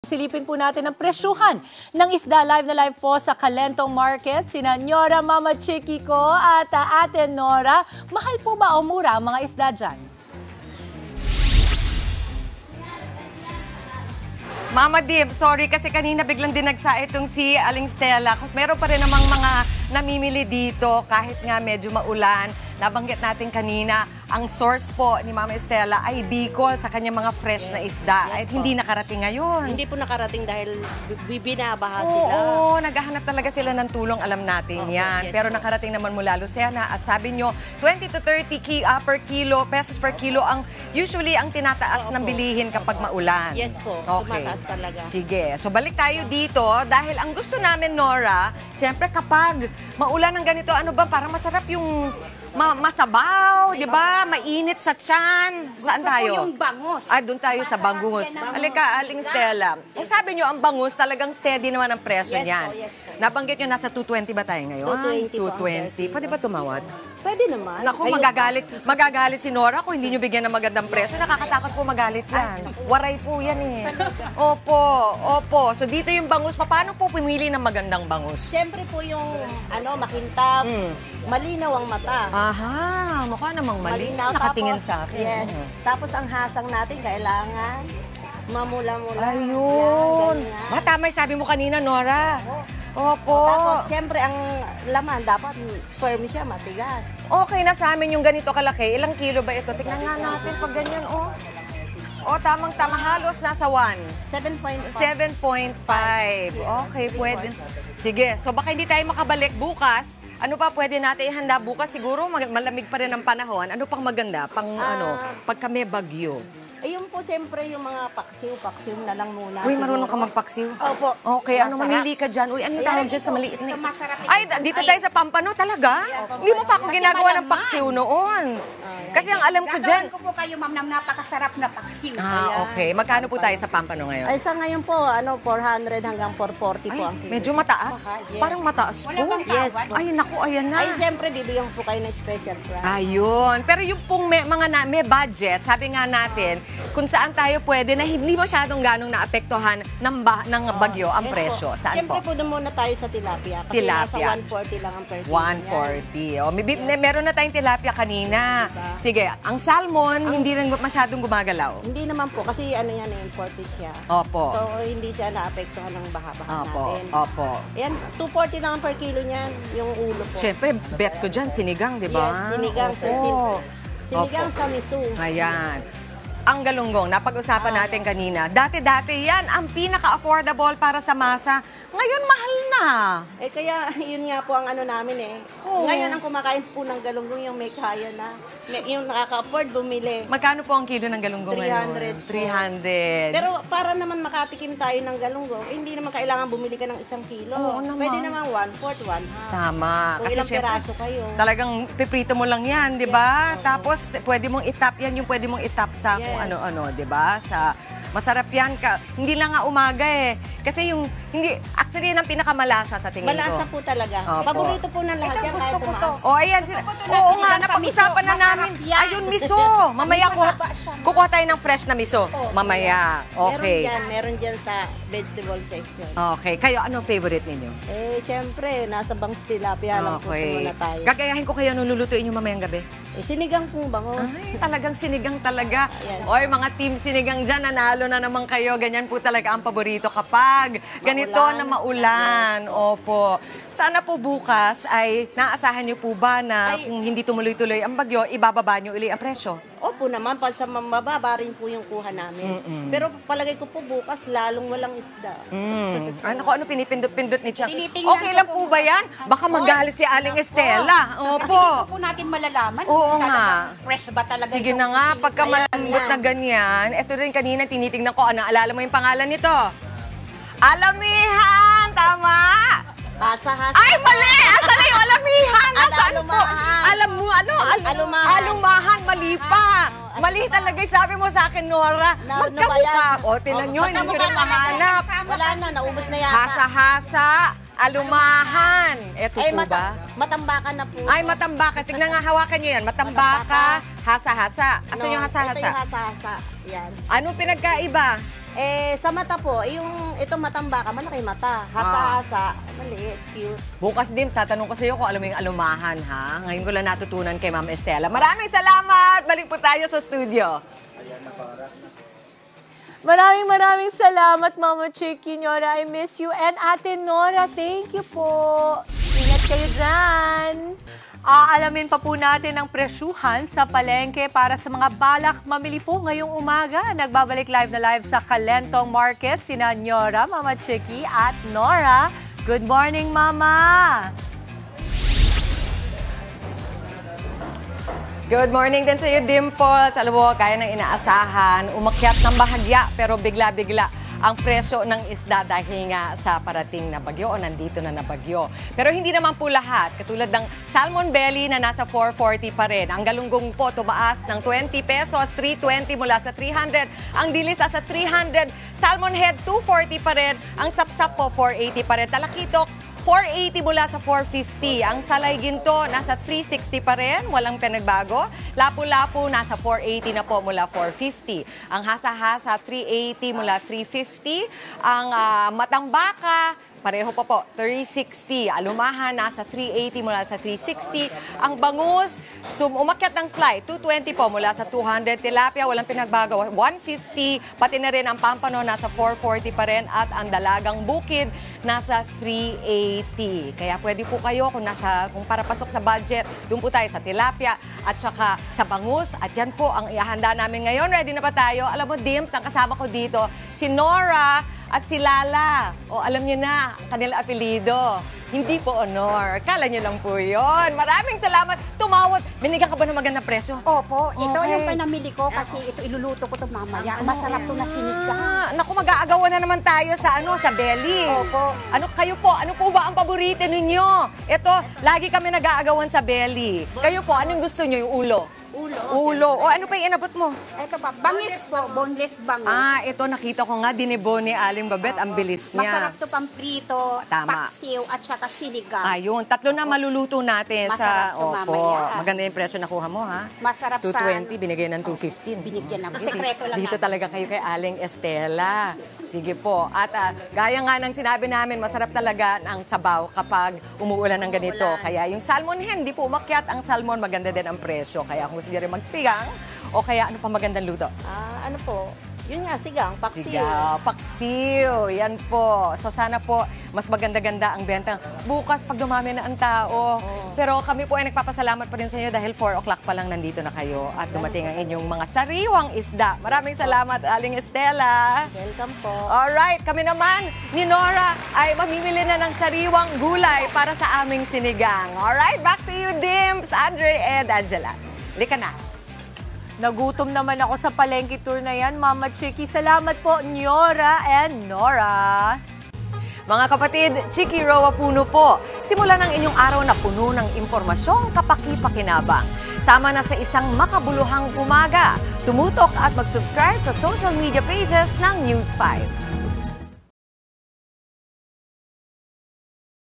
silipin po natin ang presyuhan ng isda. Live na live po sa Calentong Market. Sina Nora, Mama Chiki ko at Ate Nora. Mahal po ba o mura ang mga isda dyan? Mama Dib, sorry kasi kanina biglang dinagsa itong si Aling Stella. Meron pa rin namang mga namimili dito kahit nga medyo maulan. Nabanggit natin kanina, ang source po ni Mama Estela ay Bicol sa kanyang mga fresh na isda. At hindi nakarating ngayon. Hindi po nakarating dahil binabaha sila. Oo, naghahanap talaga sila ng tulong, alam natin yan. Pero nakarating naman mula Lucena at sabi nyo, 20 to 30 pesos per kilo ang usually ang tinataas ng bilihin kapag maulan. Yes po, okay. tumataas talaga. Sige, so balik tayo dito dahil ang gusto namin, Nora, siyempre kapag maulan ng ganito, ano ba, parang masarap yung masabaw, di ba? Mainit sa tiyan. Saan tayo? Gusto ko yung bangus. Ay, doon tayo sa bangus. Halika, Aling Stella. Eh, sabi nyo, ang bangus talagang steady naman ang presyo niyan. Yes po. Nabanggit nyo, nasa 220 ba tayo ngayon? 220 220. Pwede ba tumawad? Pwede naman. Naku, magagalit si Nora kung hindi nyo bigyan ng magandang presyo. Nakakatakot po magalit yan. Waray po yan eh. Opo. So dito yung bangus, paano po pumili ng magandang bangus? Siyempre po yung makintab, malinaw ang mata. Aha, mukha namang mali. Malinaw. Nakatingin Tapos, sa akin. Yes. Tapos ang hasang natin kailangan mamula-mula. Ayun. Yan, Tama yung sabi mo kanina, Nora. Opo. Tapos, siyempre, ang laman, dapat firm siya, matigas. Okay na sa amin yung ganito kalaki. Ilang kilo ba ito? Tignan nga natin pag ganyan, oh. Tamang-tama. Halos nasa 1. 7.5. 7.5. Okay, pwede. Sige, so baka hindi tayo makabalik bukas. Ano pa pwede natin ihanda bukas? Siguro malamig pa rin ang panahon. Ano pang maganda? Pagka may bagyo. Ayun po, siyempre, yung mga paksiw na lang muna. Uy, marunong ka magpaksiw? Opo. Okay, mamili ka dyan? Uy, anong tawag dyan sa maliit na? Masarap. Ay, dito tayo sa Pampano, talaga? Hindi mo pa ako ginagawa ng paksiw noon. Kasi ang alam ko dyan. Gagawin ko po kayo, ma'am, ng napakasarap na paksiw. Okay. Magkano po tayo sa Pampano ngayon? Ay, sa ngayon po, 400 hanggang 440 po ang kilo. Medyo mataas. Yes. Parang mataas po. Wala bang Yes. tawad? Ay, naku, ayan na. Ay, siyempre, bibigyan ko po kayo ng special price. Ayun. Pero yung pong may budget, sabi nga natin, kung saan tayo pwede na hindi masyadong ganong naapektuhan ng bagyo ang Yes presyo. po. Saan Siyempre po? po, doon muna tayo sa tilapia. Kasi Tilapia. nasa 140 lang ang per kilo. 140. Meron na tayong tilapia kanina. Sige, ang salmon, hindi rin masyadong gumagalaw. Hindi naman po, kasi imported siya. Opo. So, hindi siya naapektuhan ng baha-baha natin. Opo. Ayan, 240 lang ang per kilo niyan, yung ulo po. Siyempre, bet ko dyan, sinigang, di ba? Yes, sinigang. Opo. Sinigang Opo. sa miso. Ayan. Ang galunggong, napag-usapan natin kanina. Dati-dati yan, ang pinaka-affordable para sa masa. Ngayon, mahal na. Eh kaya yun nga po ang ano namin eh. Oo. Ngayon ang kumakain po ng galunggong yung may kaya na. Yung nakaka-afford bumili. Magkano po ang kilo ng galunggong ngayon? 300 po. 300. Pero para naman makatikim tayo ng galunggong, eh, hindi naman kailangan bumili ka ng 1 kilo. Oo naman. Pwede naman 1/4, 1/2. Tama. Kung ilang piraso kayo. Talagang piprito mo lang yan, di ba? Tapos pwede mong itap yan, yung pwede mong itap sa kung Yes. ano-ano, di ba? Masarap yan. Hindi lang nga umaga eh. Kasi actually yan ang pinakamalasa sa tingin Malasa ko. po talaga. Opo. Paborito po ng lahat Ito, yan gusto kahit ko to. tumaas. Ayan. Oo nga, napag-usapan na namin. Ayun, miso. Mamaya kukuha tayo ng fresh na miso. Mamaya. Okay. Meron dyan sa vegetable section. Okay. Kayo, ano favorite ninyo? Eh, syempre, nasa bangs tilapia lang po muna tayo. Gagayahin ko kayo nung lulutuin nyo mamayang gabi. Eh, sinigang pong bangos. Ay, talagang sinigang talaga. Yes. Oy, mga team sinigang dyan, nanalo na naman kayo. Ganyan po talaga ang paborito kapag ganito na maulan. Opo. Sana po bukas ay naasahan niyo po ba na kung hindi tumuloy-tuloy ang bagyo, ibababa niyo uli ang presyo? Opo naman, sa mababa rin po yung kuha namin. Pero palagay ko po bukas, lalong walang isda. Ano pinipindot-pindot ni Chang? Tinitingnan Okay ko lang po po ba yan? Baka magalit si Aling Estela. Kasi Opo. dito po natin malalaman. Oo kung nga. talagang fresh ba talaga Sige itong na nga, sinigang. pagka malambot na ganyan, ito rin kanina tinitingnan ko, naalala mo yung pangalan nito? Alamihan! Tama! Hasa-hasa. Ay, mali! Asa na yung alamihan? Nasaan po? Alumahan. Alam mo, Alumahan. Alumahan, mali pa. Mali talaga yung sabi mo sa akin, Nora. Magkamukha. O, tinan nyo, hindi ko rin mahanap. Wala na, naubos na yata. Hasa-hasa, alumahan. Eto Ay, po ba? matambakan na po. Ay, matambaka. Tignan nga, hawakan nyo yan. Matambaka, hasa-hasa. Asan yung Ito hasa-hasa? yung hasa-hasa. Yan. Anong pinagkaiba? Sa mata po, itong matambaka, malaki mata. Hasa-hasa, maliit, cute. Bukas, Dims, tatanong ko sa iyo kung alam mo yung alumahan, ha? Ngayon ko lang natutunan kay Ma'am Estela. Maraming salamat! Balik po tayo sa studio. Maraming salamat, Mama Chicky, Nora. I miss you. And Ate Nora, thank you po. Ingat kayo dyan. Aalamin pa po natin ang presyuhan sa palengke para sa mga balak mamili po ngayong umaga. Nagbabalik live na live sa Calentong Market sina Nora, Mama Chicky at Nora. Good morning, Mama! Good morning din sa iyo, Dimples. Alam mo, kaya ng inaasahan, umakyat ng bahagya pero bigla-bigla ang presyo ng isda dahil nga sa parating na bagyo o nandito na bagyo. Pero hindi naman po lahat. Katulad ng salmon belly na nasa 440 pa rin. Ang galunggong po tumaas ng 20 pesos, 320 mula sa 300. Ang dilis sa 300. Salmon head 240 pa rin. Ang sapsap po 480 pa rin. Talakitok 480 mula sa 450. Ang salay ginto nasa 360 pa rin, walang pinagbago. Lapu-lapu nasa 480 na po mula 450. Ang hasa-hasa 380 mula 350. Ang matambaka pareho pa po, 360. Alumahan, nasa 380 mula sa 360. Ang bangus, umakyat ng slide, 220 po mula sa 200. Tilapia, walang pinagbago, 150. Pati na rin ang pampano, nasa 440 pa rin. At ang dalagang bukid, nasa 380. Kaya pwede po kayo, kung para pasok sa budget, doon po tayo sa tilapia at saka sa bangus. At yan po ang ihahanda namin ngayon. Ready na ba tayo? Alam mo, Dims, ang kasama ko dito, si Nora at si Lala. O alam niyo na, kanilang apelido. Hindi po honor. Kala niyo lang po yun. Maraming salamat. Tumawad. Binigyan ka ba ng magandang presyo? Opo, ito Okay. yung pinamili ko kasi ito iluluto ko ito mamaya. Masarap to na sinigang. Naku, mag-aagawan na naman tayo sa sa belly. Opo. Ano po ba ang paborito ninyo? Ito, lagi kami nag-aagawan sa belly. Kayo po, anong gusto niyo? Yung ulo? Ulo. O ano pa yung inabot mo? Ito pa, bangis po, boneless bangus. Ito nakita ko nga, dinibo ni Aling Babet. Ang bilis niya. Masarap to pang prito, Tama. paksiw at saka sinigang. Ayun, tatlo na maluluto natin Masarap to mamaya. Maganda yung presyo nakuha mo, ha? Masarap sa 220, binigay ng 215. binigyan ako. Sekreto lang Dito namin. talaga kayo kay Aling Estela. Sige po. At gaya nga ng sinabi namin, masarap talaga ang sabaw kapag umuulan ng ganito. Kaya yung salmon hen, di po umakyat ang salmon, maganda din ang presyo. Kaya kung gusto nyo rin magsigang, o kaya ano pa magandang luto? Ano po, yun nga, sigang, paksiw. Sigaw, paksiw. Yan po. So sana po, mas maganda-ganda ang benta. Bukas, pag dumami na ang tao. Pero kami po ay nagpapasalamat pa rin sa inyo dahil 4 o'clock pa lang nandito na kayo at dumating ang inyong mga sariwang isda. Maraming salamat, Aling Estela. Welcome po. Alright, kami naman ni Nora ay mamimili na ng sariwang gulay para sa aming sinigang. Alright, back to you, Dimps, Andre, and Angela. Lika na. Nagutom naman ako sa palengke tour na yan, Mama Chicky. Salamat po, Nora and Nora. Mga kapatid, Chicky Roa Puno po. Simulan ang inyong araw na puno ng impormasyong kapaki-pakinabang. Sama na sa isang makabuluhang umaga. Tumutok at mag-subscribe sa social media pages ng News 5.